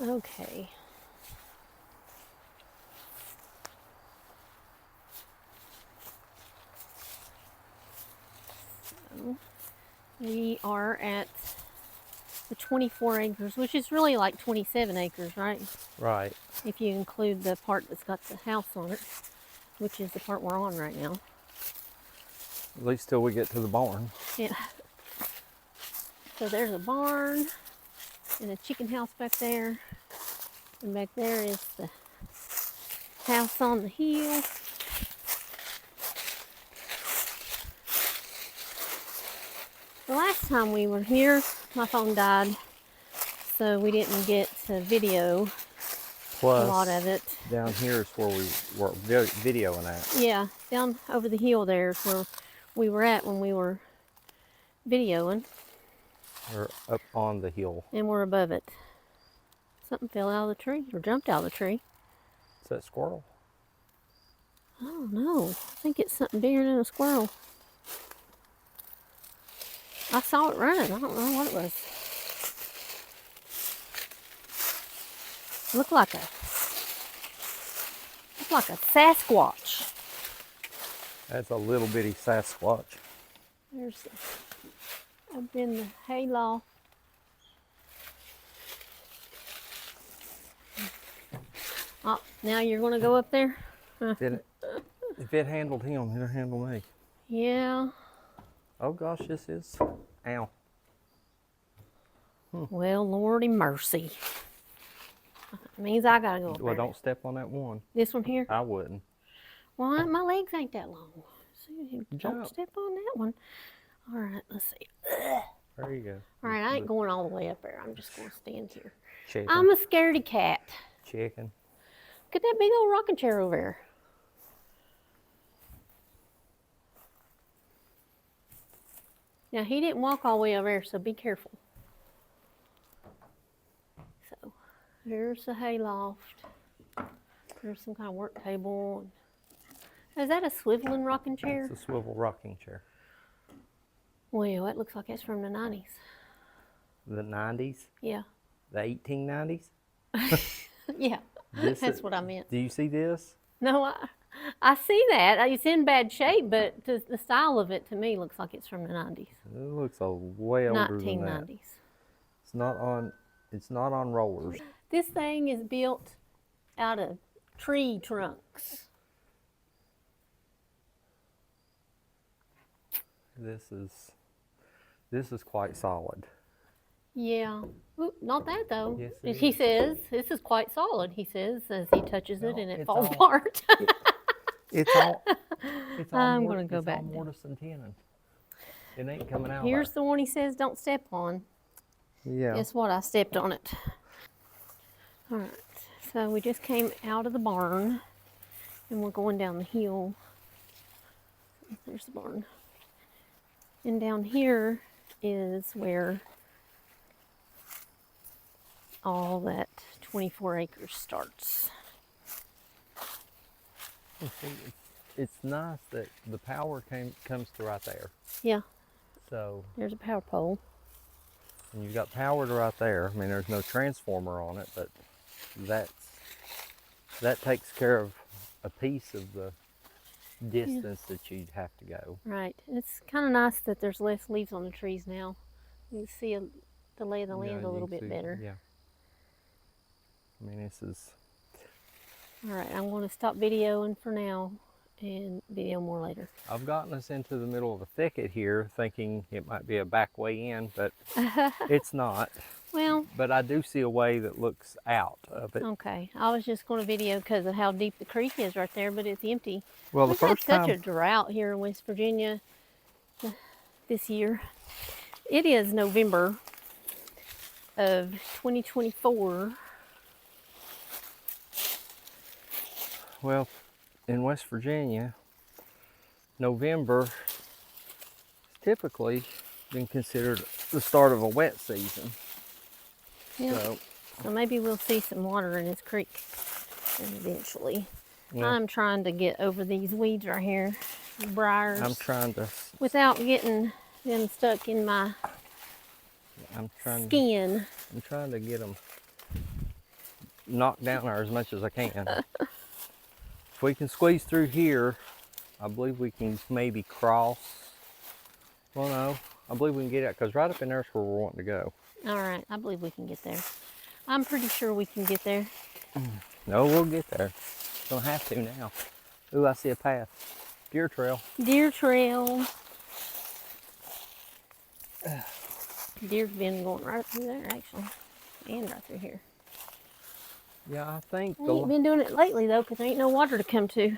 Okay. So we are at the 24 acres, which is really like 27 acres, right? Right. If you include the part that's got the house on it, which is the part we're on right now. At least till we get to the barn. Yeah. So there's a barn and a chicken house back there. And back there is the house on the hill. The last time we were here, my phone died, so we didn't get to video Plus, a lot of it. Down here is where we were videoing at. Yeah, down over the hill there is where we were at when we were videoing. We're up on the hill. And we're above it. Something fell out of the tree or jumped out of the tree. Is that squirrel? I don't know. I think it's something bigger than a squirrel. I saw it running. I don't know what it was. Looked like a Sasquatch. That's a little bitty Sasquatch. There's up in the hayloft. Oh, now you're gonna go up there? If it handled him, it'll handle me. Yeah. Oh gosh, this is. Ow. Well, Lordy mercy. It means I gotta go up Well, there. don't step on that one. This one here? I wouldn't. Well, my legs ain't that long. So Jump. don't step on that one. All right, let's see. There you go. All right, I ain't going all the way up there. I'm just gonna stand here. Chicken. I'm a scaredy cat. Chicken. Look at that big old rocking chair over there. Now, he didn't walk all the way over there, so be careful. So, here's the hayloft. There's some kind of work table. Is that a swiveling rocking chair? It's a swivel rocking chair. Well, that looks like it's from the 90s. The 90s? Yeah. The 1890s? Yeah, that's what I meant. Do you see this? No, I see that. It's in bad shape, but the style of it to me looks like it's from the 90s. It looks way older than that. 1990s. It's not on rollers. This thing is built out of tree trunks. This is quite solid. Yeah. Ooh, not that though. Yes, it He is. says this is quite solid. He says as he touches it No, and it it's falls all- apart. It's all. I'm gonna go back It's all down. mortise and tenon. It ain't coming out. Here's the one he says don't step on. Yeah. Guess what? I stepped on it. All right. So we just came out of the barn and we're going down the hill. There's the barn. And down here is where all that 24 acres starts. It's nice that the power comes to right there. Yeah, So, there's a power pole. and you've got power to right there. I mean, there's no transformer on it, but that takes care of a piece of the distance that you'd have to go. Right. It's kind of nice that there's less leaves on the trees now. You can see the lay of the land Yeah, a you little can bit see- better. Yeah. I mean, this is. All right, I'm going to stop videoing for now and video more later. I've gotten us into the middle of a thicket here, thinking it might be a back way in, but it's not. Well, But I do see a way that looks out of it. okay. I was just going to video because of how deep the creek is right there, but it's empty. Well, the We've had first such a time, drought here in West Virginia this year. It is November of 2024. well, in West Virginia, November is typically been considered the start of a wet season. Yeah. So maybe we'll see some water in this creek eventually. Yeah. I'm trying to get over these weeds right here, briars, I'm trying to. without getting them stuck in my I'm trying. skin. I'm trying to get them knock down there as much as I can. If we can squeeze through here, I believe we can maybe cross. Well, no, I believe we can get out because right up in there is where we're wanting to go. All right, I believe we can get there. I'm pretty sure we can get there. No, we'll get there. Don't have to now. Ooh, I see a path. Deer trail. Deer trail. Deer's been going right through there, actually, and right through here. Yeah, I think We ain't been doing it lately, though, because there ain't no water to come to.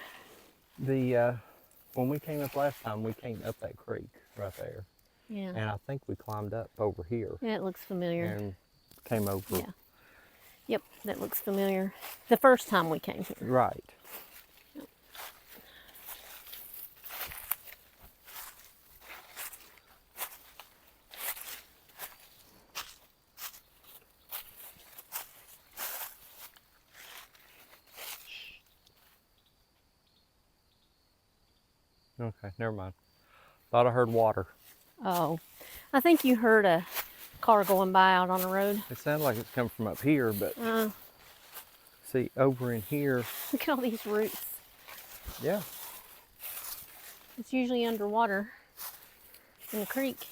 When we came up last time, we came up that creek right there. Yeah. And I think we climbed up over here. Yeah, it looks familiar. And came over. Yeah. Yep, that looks familiar. The first time we came here. Right. Yep. Okay, never mind. Thought I heard water. Oh, I think you heard a car going by out on the road. It sounded like it's coming from up here, but see, over in here. Look at all these roots. Yeah. It's usually underwater in the creek.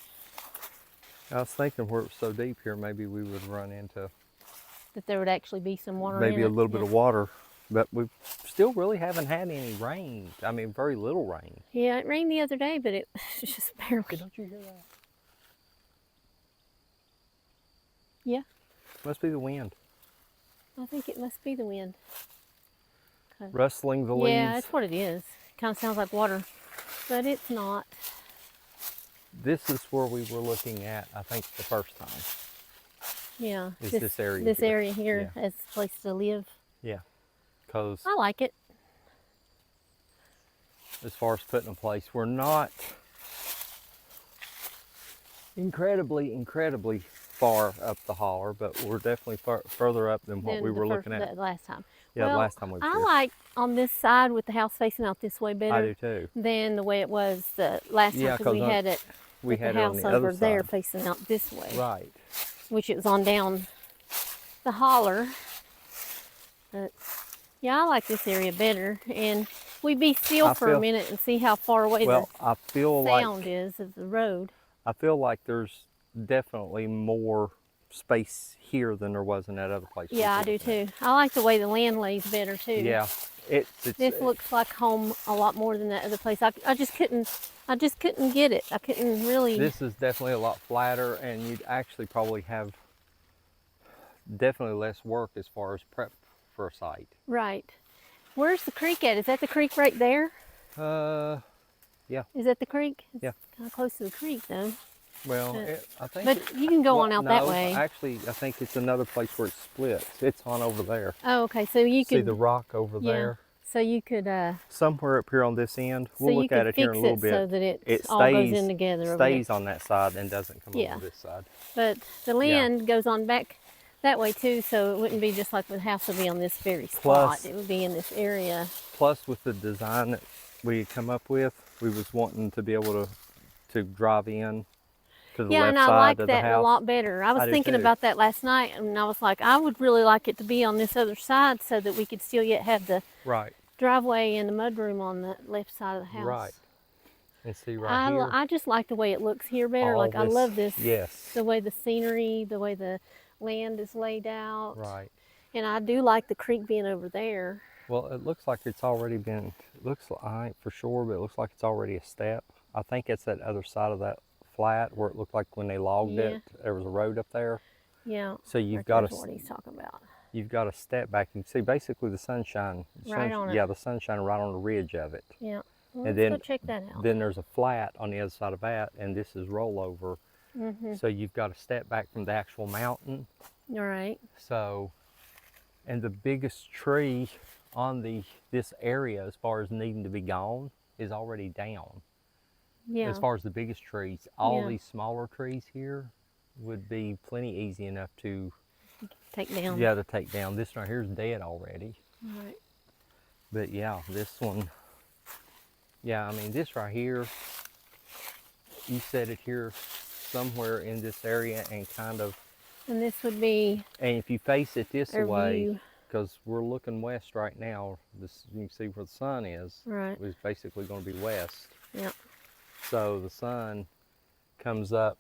I was thinking where it was so deep here, maybe we would run into That there would actually be some water maybe in a it. little bit of water. But we still really haven't had any rain. I mean, very little rain. Yeah, it rained the other day, but it was just barely. Hey, don't you hear that? Yeah, Must be the wind. I think it must be the wind. Rustling the leaves. Yeah, that's what it is. Kind of sounds like water, but it's not. This is where we were looking at, I think, the first time. Yeah, Is this area This here. area here Yeah. as a place to live. Yeah. Because I like it. as far as putting a place, we're not incredibly far up the holler, but we're definitely further up than what we were looking at. The last time. Yeah, well, last time we were I here. like on this side with the house facing out this way better. I do too. Than the way it was the last time, Yeah, because we 'cause had it. We with had the it house on the over other there side. facing out this way, Right. which it was on down the holler. But yeah, I like this area better, and we be still for a minute and see how far away Well, I feel the sound like is of the road. I feel like there's definitely more space here than there was in that other place. Yeah, I do too. I like the way the land lays better too. Yeah, it's This looks like home a lot more than that other place. I just couldn't get it. I couldn't really. This is definitely a lot flatter, and you'd actually probably have definitely less work as far as prep for a site. Right. Where's the creek at? Is that the creek right there? Yeah. Is that the creek? It's Yeah. kind of close to the creek though. Well, But- I think. But you can go on out that no, way. Actually, I think it's another place where it splits. It's on over there. Oh, okay. So you See could the rock over yeah. there? So you could Somewhere up here on this end. so We'll you look at could it here in a little fix bit. it so that it all stays, goes in together. over stays there. on that side and doesn't come Yeah. over this side. But the land goes on back that way too, so it wouldn't be just like the house would be on this very spot. Plus- It would be in this area. Plus, with the design that we had come up with, we was wanting to be able to drive in to the Yeah, left and I side like of the that house. a lot better. I was do thinking too. about that last night, and I was like, I would really like it to be on this other side so that we could still yet have the Right, driveway and the mudroom on the left side of the house. right. And see right here. I just like the way it looks here better. all Like I this- love this. Yes. The way the scenery, the way the land is laid out. Right. And I do like the creek being over there. Well, it looks like it's already been, it looks like, I ain't for sure, but it looks like it's already a step. I think it's that other side of that flat where it looked like when they logged Yeah. it, there was a road up there. Yeah. So you've right got there's to what he's talking about. you've got to step back and see basically the sunshine. Right on it. Yeah, the sunshine right on the ridge of it. Yeah. Well, And let's then- go check that out. Then there's a flat on the other side of that, and this is rollover. Mm-hmm. So you've got to step back from the actual mountain. All right. So, and the biggest tree on this area, as far as needing to be gone, is already down. Yeah. As far as the biggest trees, all Yeah. these smaller trees here would be plenty easy enough to Take down. to take down. This right here is dead already. All right. But yeah, this one. Yeah, I mean this right here. You set it here somewhere in this area and kind of. And this would be And if you face it this our way, view. because we're looking west right now. This, you can see where the sun is. Right. It's basically going to be west. Yeah. So the sun comes up,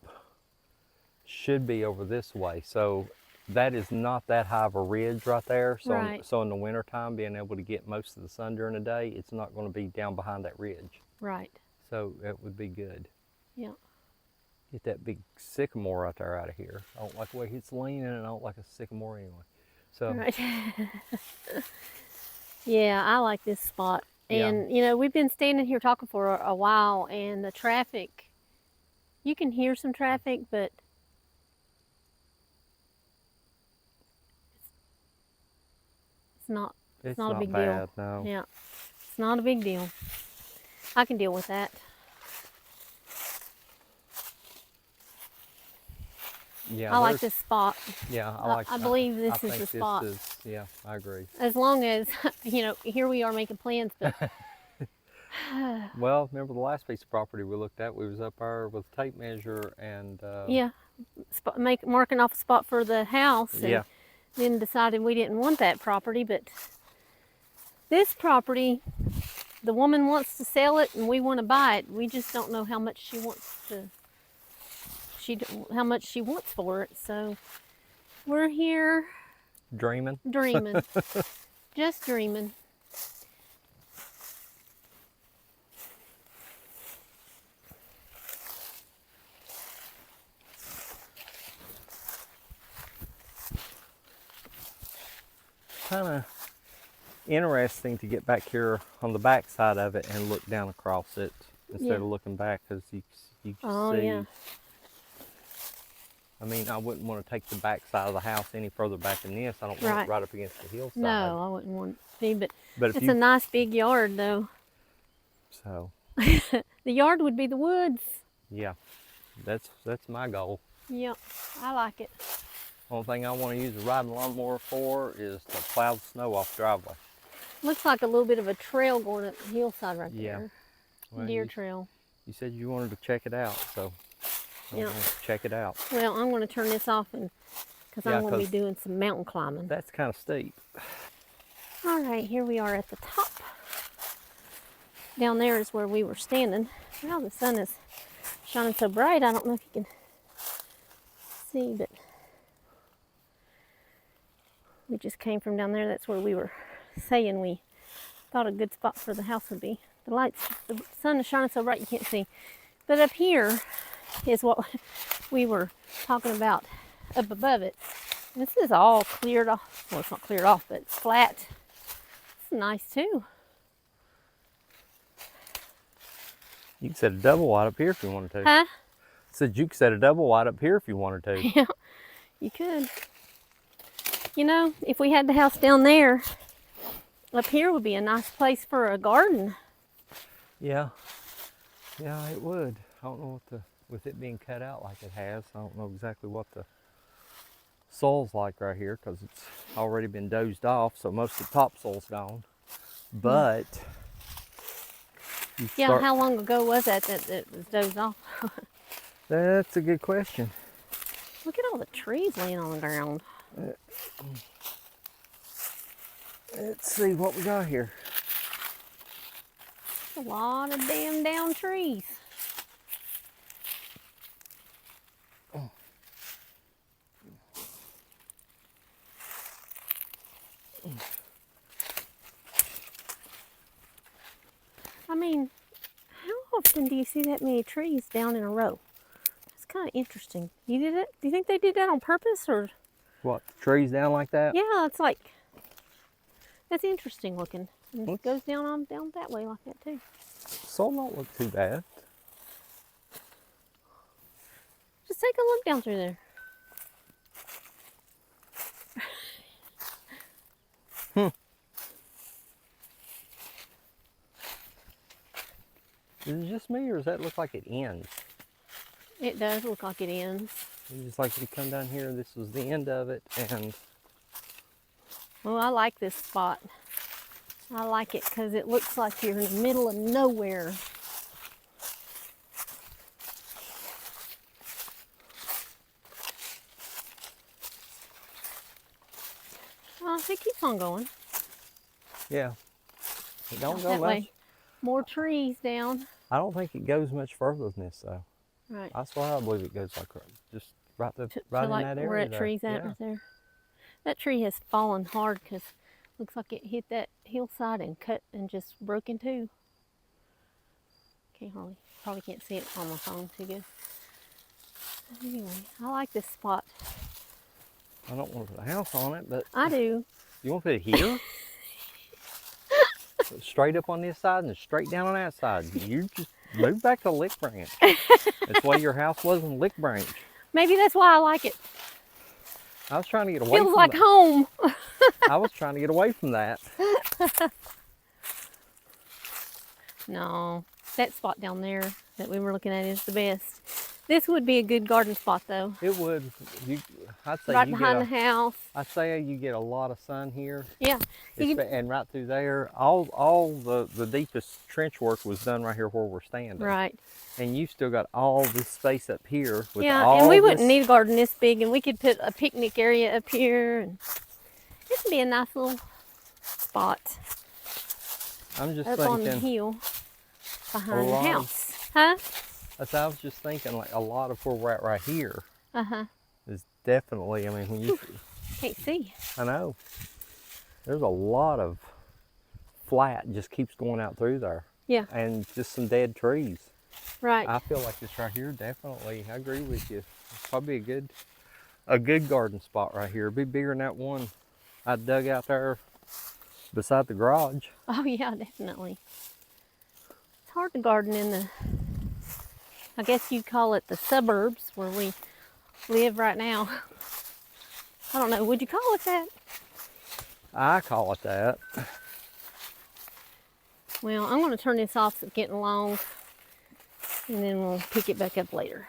should be over this way. So that is not that high of a ridge right there. So, Right. so in the wintertime, being able to get most of the sun during the day, it's not going to be down behind that ridge. Right. So it would be good. Yeah. Get that big sycamore right there out of here. I don't like the way it's leaning, and I don't like a sycamore anyway. So Right. Yeah, I like this spot. Yeah. And, you know, we've been standing here talking for a while, and the traffic, you can hear some traffic, but it's not a big bad, deal. no. Yeah. It's not a big deal. I can deal with that. Yeah, I like this spot. Yeah, I believe this is think the spot. Yeah, I agree. As long as, you know, here we are making plans, but Well, remember the last piece of property we looked at? We was up there with tape measure and yeah, marking off a spot for the house, and yeah, then decided we didn't want that property. But this property, the woman wants to sell it, and we want to buy it. We just don't know how much she wants to. How much she wants for it. So we're here dreaming. dreaming, just dreaming. Kind of interesting to get back here on the back side of it and look down across it instead Yeah. of looking back, because you can Oh, see. yeah. I mean, I wouldn't want to take the back side of the house any further back than this. I don't want Right. it right up against the hillside. No, I wouldn't want it to be, but But if it's you, a nice big yard, though. so The yard would be the woods. yeah, that's my goal. Yep, I like it. Only thing I want to use a riding lawnmower for is to plow the snow off the driveway. Looks like a little bit of a trail going up the hillside right Yeah. there. Well, Deer you- trail. You said you wanted to check it out, so I'm Yeah. gonna check it out. Well, I'm going to turn this off because Yeah, I'm going to be 'cause doing some mountain climbing. That's kind of steep. All right, here we are at the top. Down there is where we were standing. Well, the sun is shining so bright, I don't know if you can see, but we just came from down there. That's where we were saying we thought a good spot for the house would be. The sun is shining so bright you can't see. But up here is what we were talking about up above it. This is all cleared off. Well, it's not cleared off, but it's flat. It's nice too. You can set a double wide up here if you wanted to. Huh? Said you could set a double wide up here if you wanted to. Yeah, you could. You know, if we had the house down there, up here would be a nice place for a garden. Yeah, yeah, it would. I don't know with it being cut out like it has, I don't know exactly what the soil's like right here, because it's already been dozed off, so most of the topsoil's gone. But Yeah, how long ago was that it was dozed off? That's a good question. Look at all the trees laying on the ground. Let's see what we got here. A lot of damn down trees. I mean, how often do you see that many trees down in a row? It's kind of interesting. You did it? Do you think they did that on purpose, or? What, trees down like that? Yeah, it's like, that's interesting looking. And it Whoops. goes down that way like that too. Soil don't look too bad. Just take a look down through there. Is it just me, or does that look like it ends? It does look like it ends. It's just like you come down here, this was the end of it, and Well, I like this spot. I like it because it looks like you're in the middle of nowhere. It keeps on going. Yeah. It don't go That much. way. More trees down. I don't think it goes much further than this though. Right. That's why I believe it goes like just right To in like that where area that there. tree's at Yeah. right there. That tree has fallen hard because looks like it hit that hillside and cut and just broke in two. Probably can't see it on my phone too good. Anyway, I like this spot. I don't want to put a house on it, but I do. you want to put it here? Straight up on this side and straight down on that side. You just move back to Lick Branch. That's why your house was in Lick Branch. Maybe that's why I like it. I was trying to get away Feels from like that. home. I was trying to get away from that. No, that spot down there that we were looking at is the best. This would be a good garden spot though. It would. I'd say Right you behind get the house. I'd say you get a lot of sun here. Yeah. And right through there, all the deepest trench work was done right here where we're standing. Right. And you still got all this space up here with Yeah, all and we this, wouldn't need a garden this big, and we could put a picnic area up here, and this would be a nice little spot I'm just up on the thinking. hill behind the lot of- house. Huh? I was just thinking, like a lot of where we're at right here Uh-huh. is definitely. I mean, when you, Can't see. I know, there's a lot of flat just keeps going out through there. Yeah. And just some dead trees. Right. I feel like this right here definitely. I agree with you. It's probably a good garden spot right here. It'd be bigger than that one I dug out there beside the garage. Oh, yeah, definitely. It's hard to garden in the, I guess you'd call it the suburbs where we live right now. I don't know. Would you call it that? I call it that. Well, I'm going to turn this off. It's getting long. And then we'll pick it back up later.